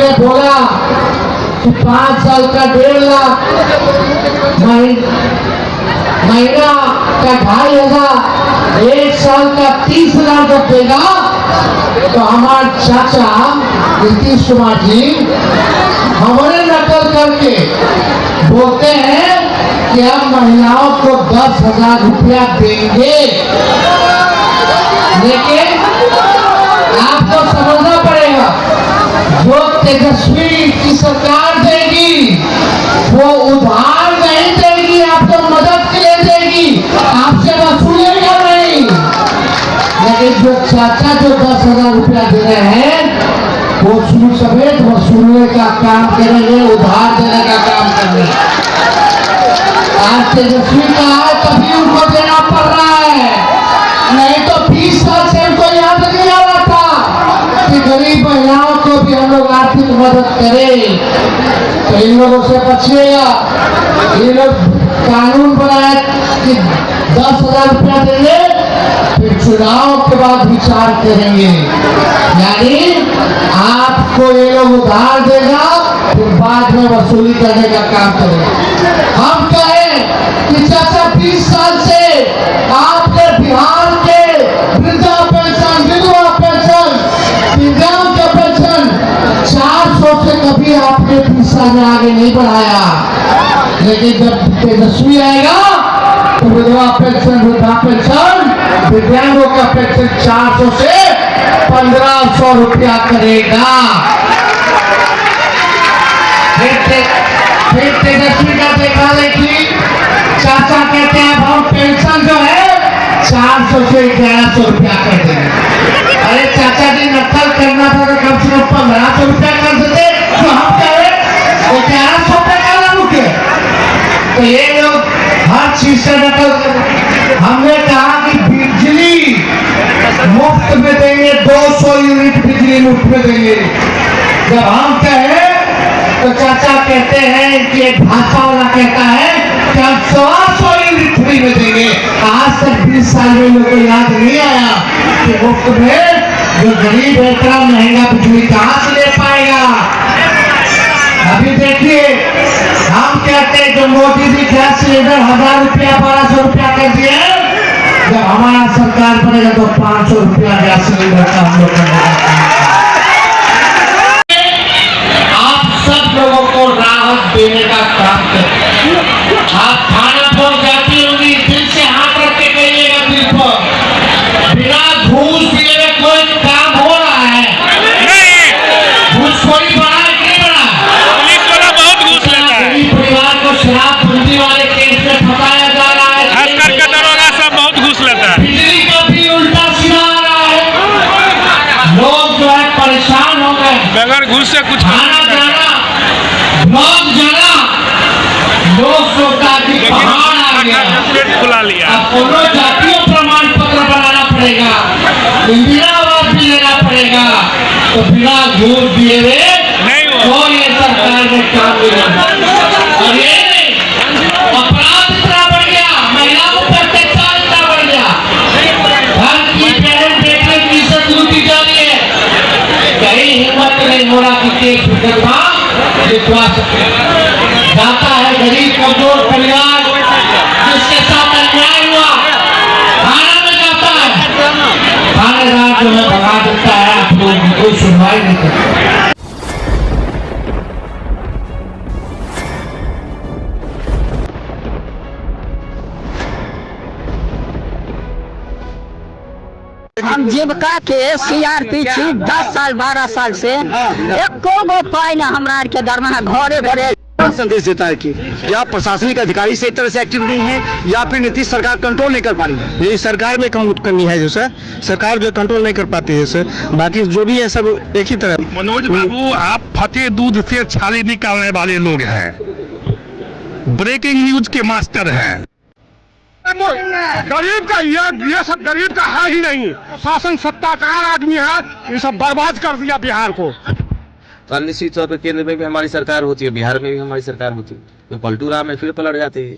मैंने बोला कि 5 साल का 1.5 लाख, महीना का 2,500, 1 साल का 30,000 जब देगा तो हमारे चाचा नीतीश कुमार जी हमारे नकल करके बोलते हैं कि हम महिलाओं को 10,000 रुपया देंगे। लेकिन आपको समझना पड़ेगा, जो तेजस्वी की सरकार देगी वो उधार नहीं देगी, आपको मदद के लिए देगी, आपसे वसूलेगा नहीं। लेकिन जो चाचा जो 10,000 रुपया दे रहे हैं वो शुरू समेत वसूलने का काम करेंगे, उधार देने का काम करेंगे। आज तेजस्वी का है तभी उनको देना पड़ रहा है, नहीं तो 20 साल से उनको याद नहीं आ रहा था कि गरीब महिलाओं को भी हम लोग आर्थिक मदद करें। तो इन लोगों से बचिएगा। ये लोग कानून बनाया कि 10,000 रुपया देंगे, फिर चुनाव के बाद विचार करेंगे। यानी आपको ये लोग उधार देगा, फिर बाद में वसूली करने का काम करेंगे। हम कहें कि चाचा 20 साल से आपने बिहार के वृद्धा पेंशन, विधवा पेंशन, दिव्यांग के पेंशन 400 से कभी आपने 20 साल में आगे नहीं बढ़ाया। लेकिन जब तेजस्वी आएगा तो विधवा पेंशन, वृद्धा पेंशन, दिव्यांगों का पेंशन 400 से 1,500 रुपया करेगा। फिर तेजस्वी का देखा देखी, चाचा कहते हैं हम पेंशन जो है 400 से 1,100 रुपया कर देंगे। अरे चाचा जी, नकल करना था तो कम से कम 1,500 रुपया कर देते, तो हम कह रहे 1,100 रुपया करना रुके। तो ये लोग हर चीज से नकल कर। हमने कहा कि बिजली मुफ्त में देंगे, 200 यूनिट बिजली मुफ्त में देंगे। जब हम कहें तो चाचा कहते हैं कि एक भाजपा वाला कहता है कि हम 125 यूनिट फ्री में देंगे। आज तक 20 साल में लोगों को याद नहीं आया कि मुफ्त में जो गरीब है इतना महंगा बिजली कहां से ले पाएगा। अभी देखिए, हम कहते हैं जो मोदी जी गैस सिलेंडर 1,000 रुपया 1,200 रुपया कर दिए, जब हमारा सरकार बनेगा तो 500 रुपया गैस सिलेंडर का हम लोग करेंगे। लोगों को राहत देने का काम करें। आप खाना पहुंच जाती होंगी, दिल से हाथ रख के कहिएगा दिल पर, बिना घूस दिए हुए कोई काम हो रहा है? घूसखोरी बढ़ा है कि नहीं बढ़ा? पुलिस वाला बहुत घूस लेता है। परिवार को शराबबंदी वाले केस में फंसाया जा रहा है, खास करके दरोगा सब बहुत घूस लेता है। बिजली का भी उल्टा सीधा आ रहा है, लोग जो है परेशान हो गए। बगैर घूस से कुछ आना जाना बहुत ज्यादा लोग की पहाड़ आ गया। खुला लिया, अब दोनों जातियों प्रमाण पत्र बनाना पड़ेगा, इंदिरा आवास भी लेना पड़ेगा, तो बिना घूस दिए हुए तो ये सरकार में काम नहीं। और ये अपराध इतना बढ़ गया, महिलाओं पर अत्याचार इतना बढ़ गया, घर की बहन बेटे की इज्जत लूटी जा रही है। कहीं हिम्मत नहीं हो रहा कि केस मुकदमा जितवा सके। जाता है गरीब कमजोर परिवार जिसके साथ अन्याय हुआ, थाना में जाता है, थानेदार जो है भगा देता है, आप लोग कोई सुनवाई नहीं करते। हम जीविका के CRP 10 साल 12 साल से एको गो पाई ना हमरा के दरमाहा घरे घरे संदेश देता है कि या प्रशासनिक अधिकारी से एक तरह से एक्टिव नहीं है या फिर नीतीश सरकार कंट्रोल नहीं कर पा रही है। ये सरकार में कमी है जो सर, सरकार जो कंट्रोल नहीं कर पाती है सर, बाकी जो भी है सब एक ही तरह। मनोज बाबू, आप फटे दूध से छाली निकालने वाले लोग हैं, ब्रेकिंग न्यूज के मास्टर हैं। गरीब का ये सब गरीब का है ही नहीं, शासन सत्ताकार आदमी है, ये सब बर्बाद कर दिया बिहार को। तो निश्चित तौर पर केंद्र में भी हमारी सरकार होती है, बिहार में भी हमारी सरकार होती है, तो पलटू राम में फिर पलट जाते हैं।